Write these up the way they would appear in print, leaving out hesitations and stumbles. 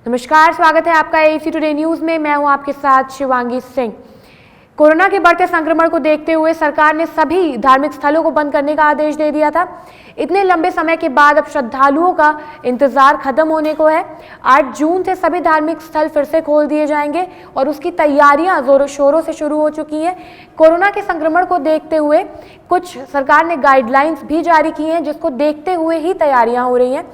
नमस्कार, स्वागत है आपका एसी टुडे न्यूज में। मैं हूं आपके साथ शिवांगी सिंह। कोरोना के बढ़ते संक्रमण को देखते हुए सरकार ने सभी धार्मिक स्थलों को बंद करने का आदेश दे दिया था। इतने लंबे समय के बाद अब श्रद्धालुओं का इंतजार खत्म होने को है। 8 जून से सभी धार्मिक स्थल फिर से खोल दिए जाएंगे और उसकी तैयारियां जोरों शोरों से शुरू हो चुकी हैं। कोरोना के संक्रमण को देखते हुए कुछ सरकार ने गाइडलाइंस भी जारी की हैं, जिसको देखते हुए ही तैयारियां हो रही हैं।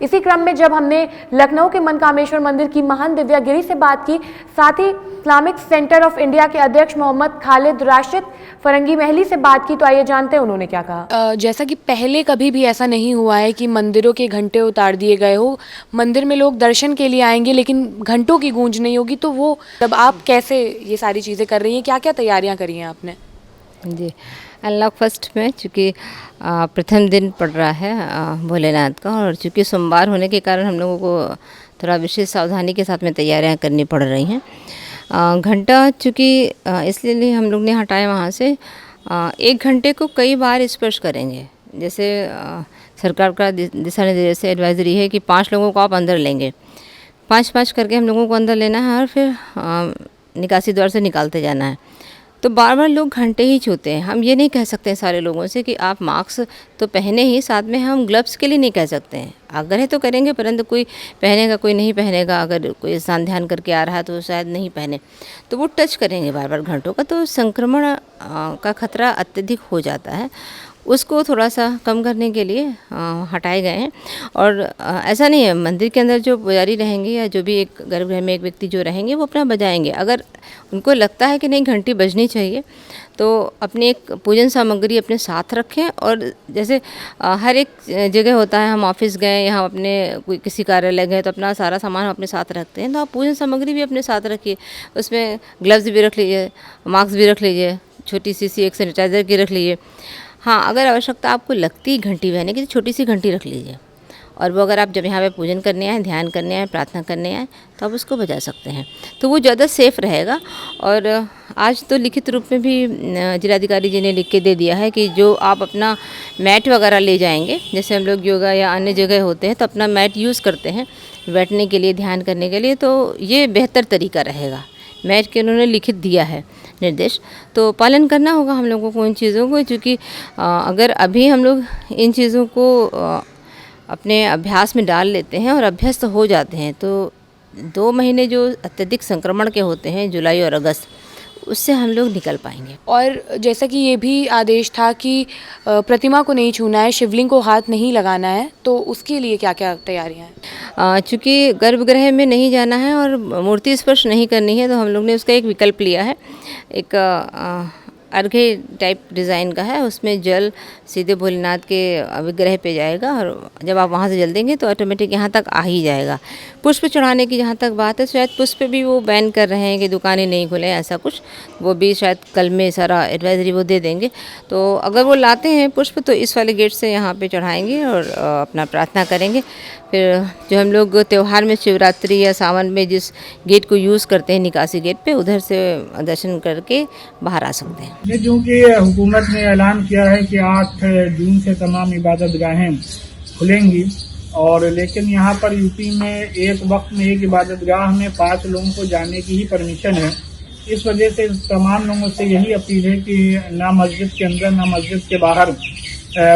इसी क्रम में जब हमने लखनऊ के मनकामेश्वर मंदिर की महंत दिव्या गिरी से बात की, साथ ही इस्लामिक सेंटर ऑफ इंडिया के अध्यक्ष मोहम्मद खालिद राशिद फरंगी महली से बात की, तो आइए जानते हैं उन्होंने क्या कहा। जैसा कि पहले कभी भी ऐसा नहीं हुआ है कि मंदिरों के घंटे उतार दिए गए हो, मंदिर में लोग दर्शन के लिए आएंगे लेकिन घंटों की गूंज नहीं होगी, तो वो तब आप कैसे ये सारी चीज़ें कर रही हैं, क्या क्या तैयारियां करी हैं आपने? जी, अनलॉक फर्स्ट में चूँकि प्रथम दिन पड़ रहा है भोलेनाथ का, और चूँकि सोमवार होने के कारण हम लोगों को थोड़ा विशेष सावधानी के साथ में तैयारियां करनी पड़ रही हैं। घंटा चूँकि इसलिए हम लोग ने हटाया वहाँ से। 1 घंटे को कई बार स्पर्श करेंगे। जैसे सरकार का दिशा निर्देश से एडवाइजरी है कि 5 लोगों को आप अंदर लेंगे, 5-5 करके हम लोगों को अंदर लेना है और फिर निकासी द्वार से निकालते जाना है। तो बार बार लोग घंटे ही छूते हैं। हम ये नहीं कह सकते हैं सारे लोगों से कि आप मास्क तो पहने ही, साथ में हम ग्लव्स के लिए नहीं कह सकते हैं। आग्रह तो करेंगे, परंतु कोई पहनेगा कोई नहीं पहनेगा। अगर कोई इंसान ध्यान करके आ रहा है तो शायद नहीं पहने, तो वो टच करेंगे बार बार घंटों का, तो संक्रमण का खतरा अत्यधिक हो जाता है। उसको थोड़ा सा कम करने के लिए हटाए गए हैं। और ऐसा नहीं है, मंदिर के अंदर जो पुजारी रहेंगे या जो भी एक गर्भगृह में एक व्यक्ति जो रहेंगे वो अपना बजाएंगे। अगर उनको लगता है कि नहीं घंटी बजनी चाहिए तो अपनी एक पूजन सामग्री अपने साथ रखें। और जैसे हर एक जगह होता है, हम ऑफिस गए या हम अपने कोई किसी कार्यालय गए तो अपना सारा सामान हम अपने साथ रखते हैं, तो आप पूजन सामग्री भी अपने साथ रखिए। उसमें ग्लव्स भी रख लीजिए, मास्क भी रख लीजिए, छोटी सी एक सैनिटाइज़र की रख लीजिए। हाँ, अगर आवश्यकता आपको लगती घंटी बहने की तो छोटी सी घंटी रख लीजिए, और वो अगर आप जब यहाँ पे पूजन करने आए, ध्यान करने आए, प्रार्थना करने आए, तो आप उसको बजा सकते हैं, तो वो ज़्यादा सेफ़ रहेगा। और आज तो लिखित रूप में भी जिलाधिकारी जी ने लिख के दे दिया है कि जो आप अपना मैट वगैरह ले जाएंगे, जैसे हम लोग योगा या अन्य जगह होते हैं तो अपना मैट यूज़ करते हैं बैठने के लिए, ध्यान करने के लिए, तो ये बेहतर तरीका रहेगा। मैट के उन्होंने लिखित दिया है निर्देश, तो पालन करना होगा हम लोगों को इन चीज़ों को। क्योंकि अगर अभी हम लोग इन चीज़ों को अपने अभ्यास में डाल लेते हैं और अभ्यस्त हो जाते हैं, तो 2 महीने जो अत्यधिक संक्रमण के होते हैं, जुलाई और अगस्त, उससे हम लोग निकल पाएंगे। और जैसा कि ये भी आदेश था कि प्रतिमा को नहीं छूना है, शिवलिंग को हाथ नहीं लगाना है, तो उसके लिए क्या क्या तैयारियां हैं? चूँकि गर्भगृह में नहीं जाना है और मूर्ति स्पर्श नहीं करनी है, तो हम लोग ने उसका एक विकल्प लिया है। एक अर्घ्य टाइप डिज़ाइन का है, उसमें जल सीधे भोलेनाथ के विग्रह पे जाएगा, और जब आप वहाँ से जल देंगे तो ऑटोमेटिक यहाँ तक आ ही जाएगा। पुष्प चढ़ाने की जहाँ तक बात है, शायद पुष्प भी वो बैन कर रहे हैं कि दुकानें नहीं खुलें, ऐसा कुछ, वो भी शायद कल में सारा एडवाइजरी वो दे देंगे। तो अगर वो लाते हैं पुष्प तो इस वाले गेट से यहाँ पे चढ़ाएंगे और अपना प्रार्थना करेंगे। फिर जो हम लोग त्यौहार में शिवरात्रि या सावन में जिस गेट को यूज़ करते हैं, निकासी गेट पे, उधर से दर्शन करके बाहर आ सकते हैं। क्योंकि हुकूमत ने ऐलान किया है कि 8 जून से तमाम इबादतगाहें खुलेंगी, और लेकिन यहाँ पर यूपी में एक वक्त में एक इबादतगाह में 5 लोगों को जाने की ही परमिशन है। इस वजह से तमाम लोगों से यही अपील है कि ना मस्जिद के अंदर ना मस्जिद के बाहर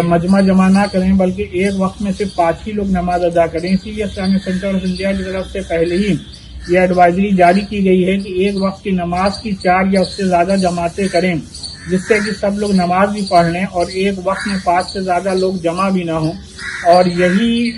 मजमा जमा ना करें, बल्कि एक वक्त में सिर्फ 5 ही लोग नमाज अदा करें। इसीलिए इस्लामिक सेंटर ऑफ इंडिया की तरफ से पहले ही ये एडवाइजरी जारी की गई है कि एक वक्त की नमाज की 4 या उससे ज़्यादा जमातें करें, जिससे कि सब लोग नमाज भी पढ़ लें और एक वक्त में 5 से ज़्यादा लोग जमा भी ना हों। और यही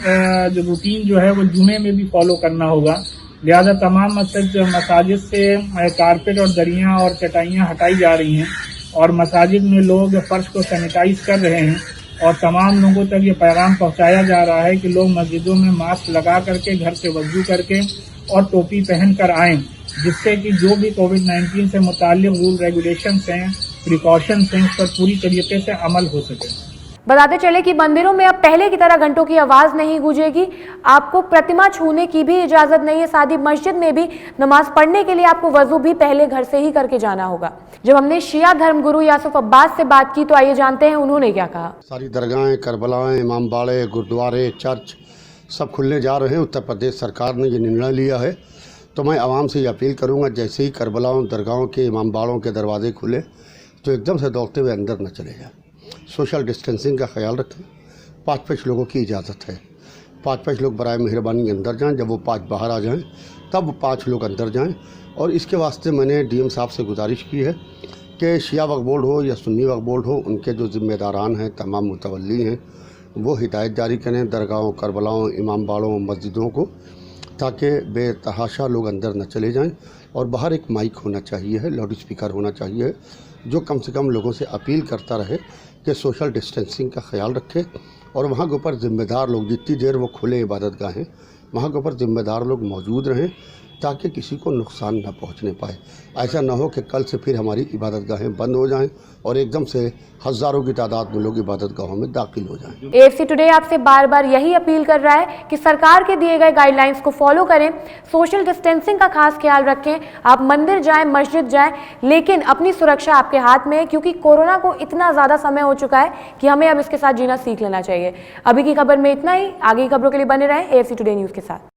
जो रूटीन जो है वो जुमे में भी फॉलो करना होगा। लिहाजा तमाम मसाजिद से कारपेट और दरियाँ और चटाइयाँ हटाई जा रही हैं, और मसाजिद में लोग फर्श को सैनिटाइज कर रहे हैं, और तमाम लोगों तक ये पैगाम पहुंचाया जा रहा है कि लोग मस्जिदों में मास्क लगा करके, घर से वजू करके और टोपी पहन कर आएँ, जिससे कि जो भी कोविड-19 से मुताल्लिक रूल रेगुलेशंस हैं, प्रिकॉशंस हैं, उस पर पूरी तरीके से अमल हो सके। बताते चले कि मंदिरों में अब पहले की तरह घंटों की आवाज नहीं गूंजेगी, आपको प्रतिमा छूने की भी इजाजत नहीं है। साथ ही मस्जिद में भी नमाज पढ़ने के लिए आपको वजू भी पहले घर से ही करके जाना होगा। जब हमने शिया धर्मगुरु यासूफ अब्बास से बात की, तो आइए जानते हैं उन्होंने क्या कहा। सारी दरगाहें, करबलाएं, इमाम बाड़े, गुरुद्वारे, चर्च सब खुलने जा रहे हैं। उत्तर प्रदेश सरकार ने ये निर्णय लिया है, तो मैं आवाम से ये अपील करूंगा, जैसे ही करबलाओं दरगाहों के इमाम बाड़ों के दरवाजे खुले तो एकदम से दौड़ते हुए अंदर न चले जाएं। सोशल डिस्टेंसिंग का ख्याल रखें। 5-5 लोगों की इजाज़त है। 5-5 लोग बराए मेहरबानी अंदर जाएं। जब वो 5 बाहर आ जाएं तब 5 लोग अंदर जाएं। और इसके वास्ते मैंने डीएम साहब से गुजारिश की है कि शिया वक्फ बोर्ड हो या सुन्नी वक्फ बोर्ड हो, उनके जो ज़िम्मेदारान हैं, तमाम मुतवल्ली हैं, वो हिदायत जारी करें दरगाहों, करबलाओं, इमाम बाड़ों, मस्जिदों को, ताकि बेतहाशा लोग अंदर न चले जाएं। और बाहर एक माइक होना चाहिए है, लाउड स्पीकर होना चाहिए, जो कम से कम लोगों से अपील करता रहे कि सोशल डिस्टेंसिंग का ख्याल रखें। और वहाँ के ऊपर ज़िम्मेदार लोग, जितनी देर वो खुले इबादतगाहें, वहाँ के ऊपर ज़िम्मेदार लोग मौजूद रहें ताकि किसी को नुकसान न पहुँचने पाए। ऐसा ना हो कि कल से फिर हमारी इबादतगाहें बंद हो जाएं और एकदम से हज़ारों की तादाद में लोग इबादतगाहों में दाखिल हो जाएं। एएफसी टुडे आपसे बार बार यही अपील कर रहा है कि सरकार के दिए गए गाइडलाइंस को फॉलो करें, सोशल डिस्टेंसिंग का खास ख्याल रखें। आप मंदिर जाएं, मस्जिद जाएं, लेकिन अपनी सुरक्षा आपके हाथ में है, क्योंकि कोरोना को इतना ज़्यादा समय हो चुका है कि हमें अब इसके साथ जीना सीख लेना चाहिए। अभी की खबर में इतना ही। आगे की खबरों के लिए बने रहें एएफसी टुडे न्यूज़ के साथ।